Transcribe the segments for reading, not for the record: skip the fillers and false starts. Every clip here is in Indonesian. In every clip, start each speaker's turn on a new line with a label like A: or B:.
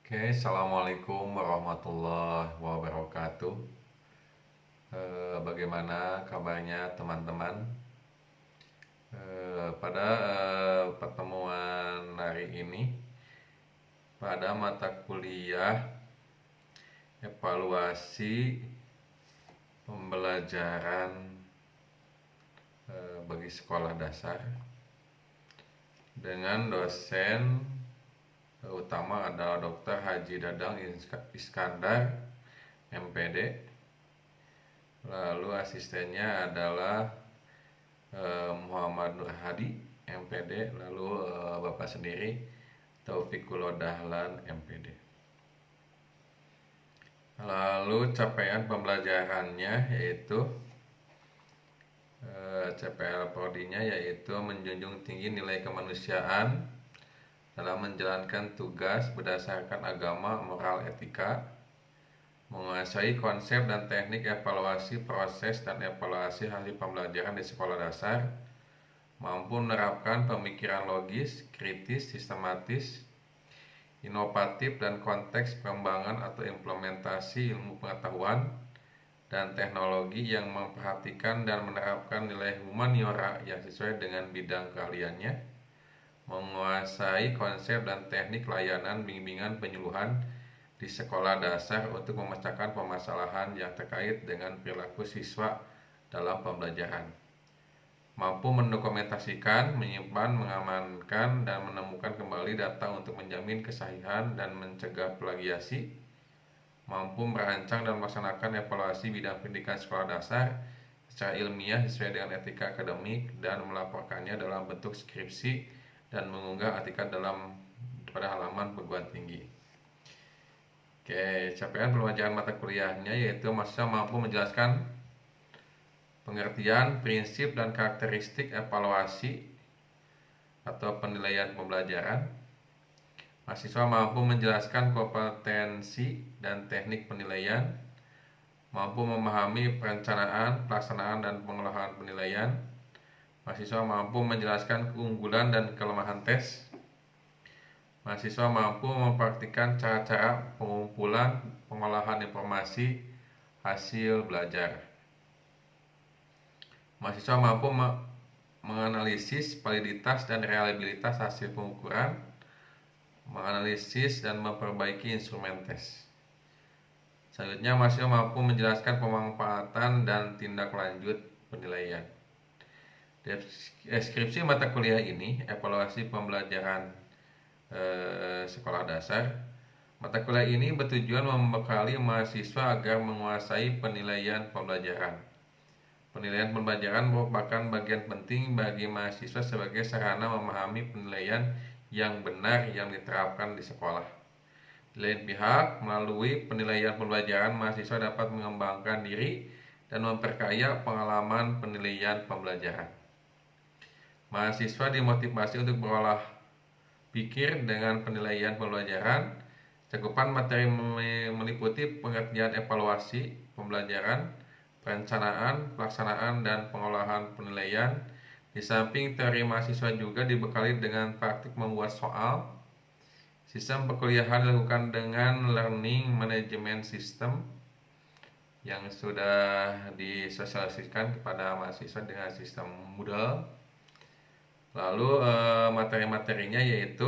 A: Oke, Assalamualaikum warahmatullahi wabarakatuh. Bagaimana kabarnya teman-teman? Pada pertemuan hari ini, pada mata kuliah evaluasi pembelajaran bagi sekolah dasar dengan dosen utama adalah Dr. Haji Dadang Iskandar, MPD. Lalu asistennya adalah Muhammad Nur Hadi, MPD. Lalu Bapak sendiri Taufikullah Dahlan, MPD. Lalu capaian pembelajarannya yaitu CPL Prodinya yaitu menjunjung tinggi nilai kemanusiaan dalam menjalankan tugas berdasarkan agama, moral, etika, menguasai konsep dan teknik evaluasi proses dan evaluasi hasil pembelajaran di sekolah dasar, mampu menerapkan pemikiran logis, kritis, sistematis, inovatif dan konteks pengembangan atau implementasi ilmu pengetahuan dan teknologi yang memperhatikan dan menerapkan nilai humaniora yang sesuai dengan bidang keahliannya, menguasai konsep dan teknik layanan bimbingan penyuluhan di sekolah dasar untuk memecahkan permasalahan yang terkait dengan perilaku siswa dalam pembelajaran, mampu mendokumentasikan, menyimpan, mengamankan, dan menemukan kembali data untuk menjamin kesahihan dan mencegah plagiasi, mampu merancang dan melaksanakan evaluasi bidang pendidikan sekolah dasar secara ilmiah sesuai dengan etika akademik dan melaporkannya dalam bentuk skripsi dan mengunggah artikel pada halaman perguruan tinggi. Oke, capaian pembelajaran mata kuliahnya yaitu mahasiswa mampu menjelaskan pengertian, prinsip, dan karakteristik evaluasi atau penilaian pembelajaran. Mahasiswa mampu menjelaskan kompetensi dan teknik penilaian, mampu memahami perencanaan, pelaksanaan, dan pengolahan penilaian. Mahasiswa mampu menjelaskan keunggulan dan kelemahan tes. Mahasiswa mampu mempraktikkan cara-cara pengumpulan, pengolahan informasi, hasil belajar. Mahasiswa mampu menganalisis validitas dan reliabilitas hasil pengukuran, menganalisis dan memperbaiki instrumen tes. Selanjutnya, mahasiswa mampu menjelaskan pemanfaatan dan tindak lanjut penilaian. Deskripsi mata kuliah ini, evaluasi pembelajaran sekolah dasar. Mata kuliah ini bertujuan membekali mahasiswa agar menguasai penilaian pembelajaran. Penilaian pembelajaran merupakan bagian penting bagi mahasiswa sebagai sarana memahami penilaian yang benar yang diterapkan di sekolah. Di lain pihak, melalui penilaian pembelajaran, mahasiswa dapat mengembangkan diri dan memperkaya pengalaman penilaian pembelajaran. Mahasiswa dimotivasi untuk berolah pikir dengan penilaian pembelajaran. Cakupan materi meliputi pengertian evaluasi pembelajaran, perencanaan, pelaksanaan, dan pengolahan penilaian. Di samping teori, mahasiswa juga dibekali dengan praktik membuat soal. Sistem perkuliahan dilakukan dengan Learning Management System yang sudah disosialisasikan kepada mahasiswa dengan sistem Moodle. Lalu materi-materinya yaitu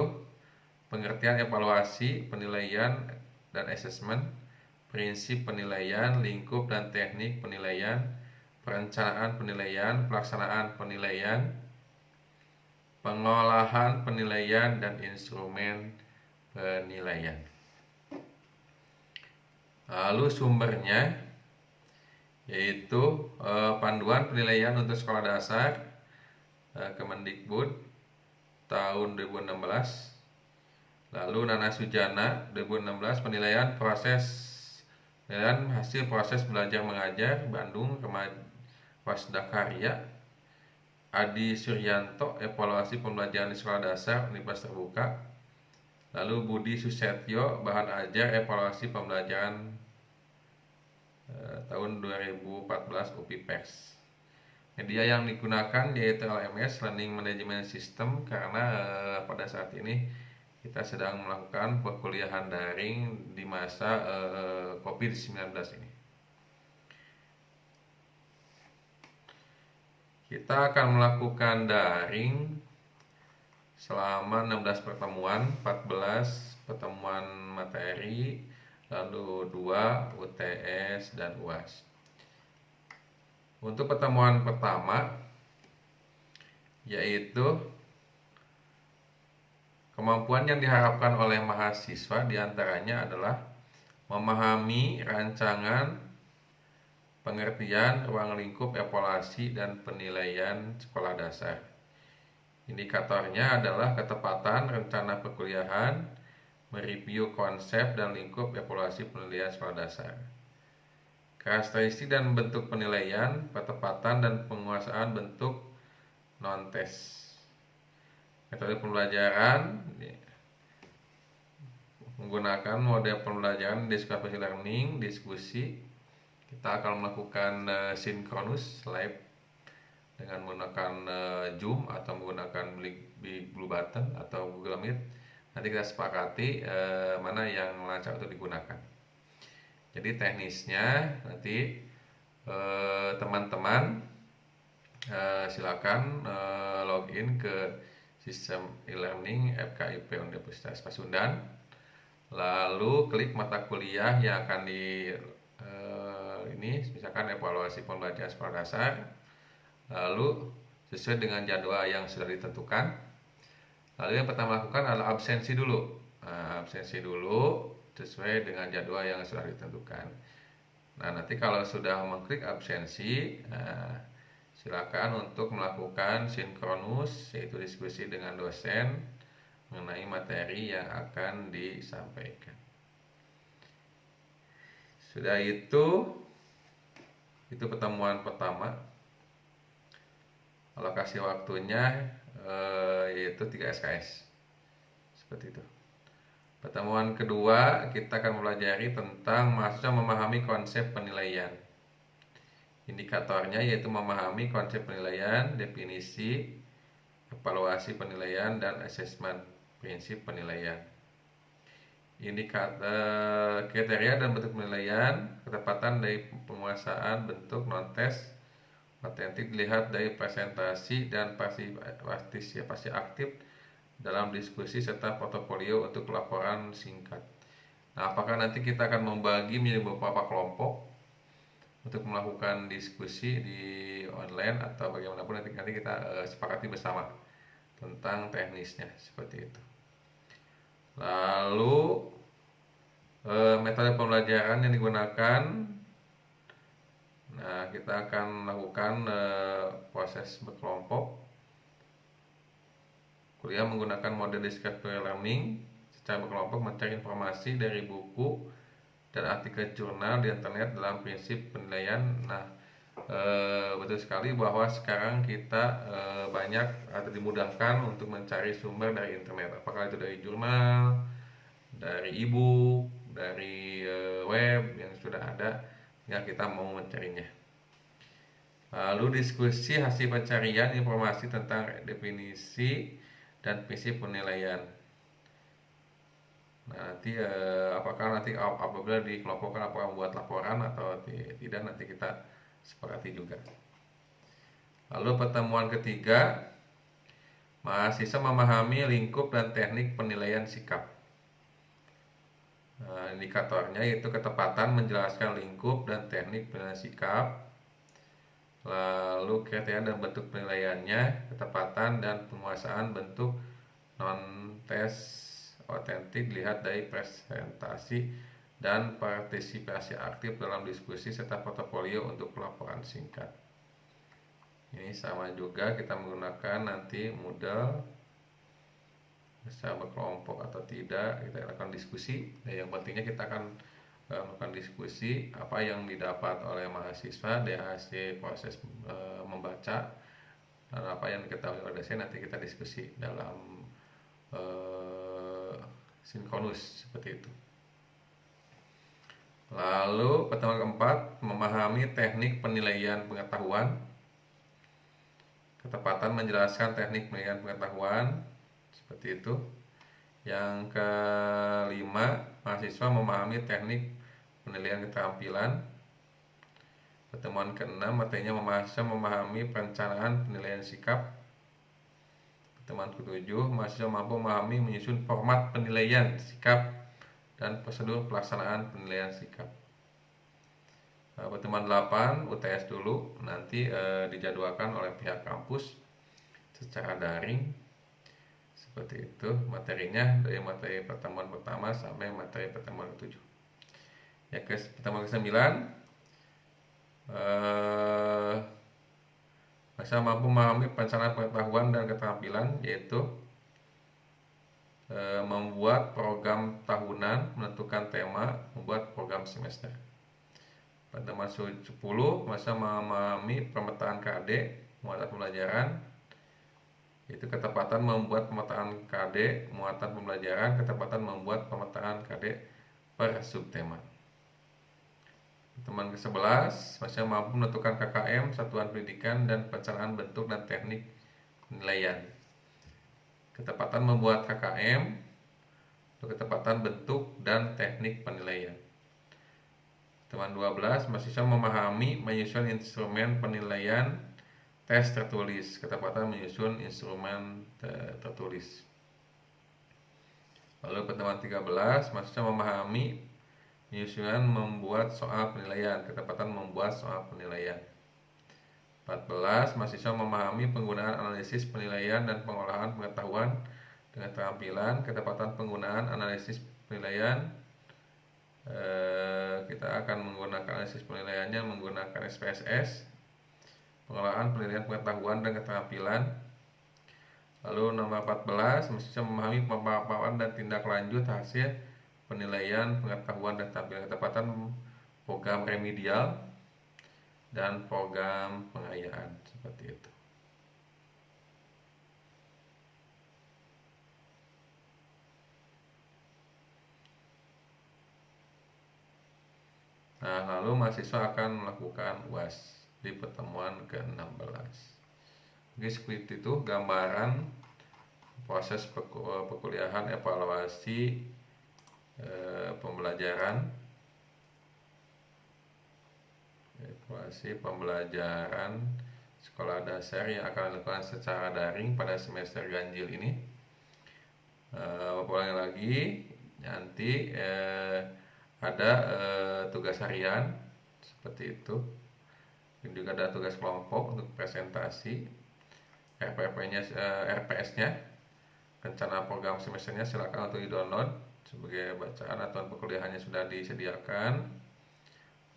A: pengertian evaluasi, penilaian, dan asesmen, prinsip penilaian, lingkup dan teknik penilaian, perencanaan penilaian, pelaksanaan penilaian, pengolahan penilaian, dan instrumen penilaian. Lalu sumbernya yaitu panduan penilaian untuk sekolah dasar Kemendikbud tahun 2016. Lalu Nana Sujana 2016 penilaian hasil proses belajar mengajar Bandung Wasda Karya. Adi Suryanto evaluasi pembelajaran di sekolah dasar Universitas Terbuka. Lalu Budi Susetyo bahan ajar evaluasi pembelajaran tahun 2014 UPI-PEX. Media yang digunakan yaitu LMS, Learning Management System, karena pada saat ini kita sedang melakukan perkuliahan daring di masa COVID-19 ini. Kita akan melakukan daring selama 16 pertemuan, 14 pertemuan materi, lalu 2 UTS dan UAS. Untuk pertemuan pertama, yaitu kemampuan yang diharapkan oleh mahasiswa diantaranya adalah memahami rancangan pengertian ruang lingkup evaluasi dan penilaian sekolah dasar. Indikatornya adalah ketepatan rencana perkuliahan, mereview konsep dan lingkup evaluasi penilaian sekolah dasar. Karakteristik dan bentuk penilaian, ketepatan dan penguasaan bentuk non-tes. Metode pembelajaran menggunakan model pembelajaran discovery learning, diskusi. Kita akan melakukan sinkronus live dengan menggunakan Zoom atau menggunakan Big Blue Button atau Google Meet. Nanti kita sepakati mana yang lancar untuk digunakan. Jadi teknisnya nanti teman-teman silakan login ke sistem e-learning FKIP Universitas Pasundan, lalu klik mata kuliah yang akan ini misalkan evaluasi pembelajaran sekolah dasar, lalu sesuai dengan jadwal yang sudah ditentukan. Lalu yang pertama lakukan adalah absensi dulu. Absensi dulu sesuai dengan jadwal yang sudah ditentukan. Nah, nanti kalau sudah mengklik absensi, silakan untuk melakukan sinkronus, yaitu diskusi dengan dosen mengenai materi yang akan disampaikan. Sudah itu pertemuan pertama. Alokasi waktunya yaitu 3 SKS. Seperti itu. Pertemuan kedua, kita akan mempelajari tentang mahasiswa memahami konsep penilaian. Indikatornya yaitu memahami konsep penilaian, definisi, evaluasi penilaian, dan asesmen prinsip penilaian. Indikator kriteria dan bentuk penilaian, ketepatan dari penguasaan bentuk non-tes, otentik dilihat dari presentasi dan partisipasi aktif dalam diskusi serta portofolio untuk laporan singkat. Nah, apakah nanti kita akan membagi menjadi beberapa kelompok untuk melakukan diskusi di online atau bagaimanapun nanti kita sepakati bersama tentang teknisnya seperti itu. Lalu metode pembelajaran yang digunakan, nah kita akan melakukan proses berkelompok. Kuliah menggunakan model discovery learning, secara berkelompok mencari informasi dari buku dan artikel jurnal di internet dalam prinsip penilaian. Nah, betul sekali bahwa sekarang kita banyak atau dimudahkan untuk mencari sumber dari internet, apakah itu dari jurnal, dari e-book, dari web yang sudah ada, ya kita mau mencarinya. Lalu diskusi hasil pencarian informasi tentang definisi dan prinsip penilaian. Nah, nanti apakah nanti apabila dikelompokkan apakah membuat laporan atau tidak, nanti kita sepakati juga. Lalu pertemuan ketiga, mahasiswa memahami lingkup dan teknik penilaian sikap. Nah, indikatornya yaitu ketepatan menjelaskan lingkup dan teknik penilaian sikap, lalu kriteria dan bentuk penilaiannya, ketepatan dan penguasaan bentuk non-tes, otentik dilihat dari presentasi dan partisipasi aktif dalam diskusi serta portofolio untuk laporan singkat. Ini sama juga kita menggunakan nanti Moodle, bisa berkelompok atau tidak, kita lakukan diskusi. Nah, yang pentingnya kita akan melakukan diskusi apa yang didapat oleh mahasiswa dari hasil proses membaca dan apa yang diketahui oleh dosen, nanti kita diskusi dalam sinkronus seperti itu. Lalu pertemuan keempat, memahami teknik penilaian pengetahuan, ketepatan menjelaskan teknik penilaian pengetahuan seperti itu. Yang kelima, mahasiswa memahami teknik penilaian keterampilan. Pertemuan keenam, materinya mahasiswa memahami perencanaan penilaian sikap. Pertemuan ketujuh, mahasiswa mampu memahami menyusun format penilaian sikap dan prosedur pelaksanaan penilaian sikap. Pertemuan 8, UTS dulu, nanti dijadwalkan oleh pihak kampus secara daring. Seperti itu materinya dari materi pertemuan pertama sampai materi pertemuan ketujuh. Ya, pertemuan ke-9, mahasiswa mampu memahami perencanaan pengetahuan dan keterampilan, yaitu membuat program tahunan, menentukan tema, membuat program semester. Pertemuan 10, mahasiswa memahami pemetaan KD, muatan pembelajaran, yaitu ketepatan membuat pemetaan KD, muatan pembelajaran, ketepatan membuat pemetaan KD per subtema. Pertemuan ke-11, mahasiswa mampu menentukan KKM, satuan pendidikan, dan perencanaan bentuk dan teknik penilaian. Ketepatan membuat KKM, ketepatan bentuk dan teknik penilaian. Pertemuan 12, mahasiswa memahami menyusun instrumen penilaian tes tertulis, ketepatan menyusun instrumen tertulis. Lalu pertemuan 13, mahasiswa memahami penyusunan membuat soal penilaian, ketepatan membuat soal penilaian. 14, mahasiswa memahami penggunaan analisis penilaian dan pengolahan pengetahuan dengan keterampilan, ketepatan penggunaan analisis penilaian. Kita akan menggunakan analisis penilaiannya menggunakan SPSS, pengolahan penilaian pengetahuan dan keterampilan. Lalu nomor 14, mahasiswa memahami pemaparan dan tindak lanjut hasil penilaian pengetahuan dan keterampilan, ketepatan program remedial dan program pengayaan, seperti itu. Nah, lalu mahasiswa akan melakukan UAS di pertemuan ke-16. Oke, seperti itu gambaran proses perkuliahan evaluasi pembelajaran sekolah dasar yang akan dilakukan secara daring pada semester ganjil ini. Ulangi lagi, nanti ada tugas harian seperti itu, dan juga ada tugas kelompok untuk presentasi. RPS-nya, rencana program semesternya, silakan untuk di-download sebagai bacaan atau perkuliahannya sudah disediakan.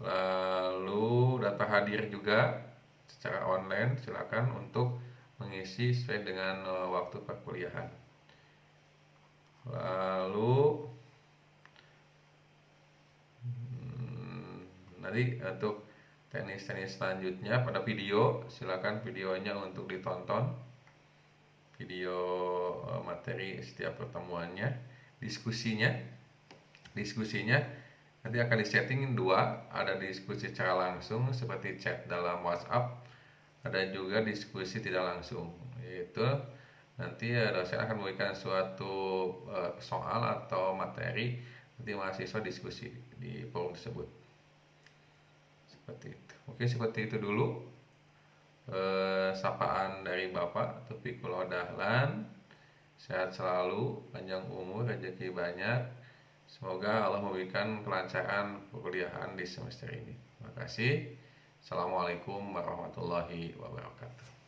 A: Lalu data hadir juga secara online, silakan untuk mengisi sesuai dengan waktu perkuliahan. Lalu nanti untuk teknis-teknis selanjutnya pada video, silakan videonya untuk ditonton, video materi setiap pertemuannya. Diskusinya nanti akan disetting dua, ada diskusi secara langsung seperti chat dalam WhatsApp, ada juga diskusi tidak langsung, yaitu nanti dosen akan memberikan suatu soal atau materi, nanti mahasiswa diskusi di forum tersebut, seperti itu. Oke, seperti itu dulu sapaan dari Bapak Taufikul Dahlan. Sehat selalu, panjang umur, rezeki banyak. Semoga Allah memberikan kelancaran perkuliahan di semester ini. Terima kasih. Assalamualaikum warahmatullahi wabarakatuh.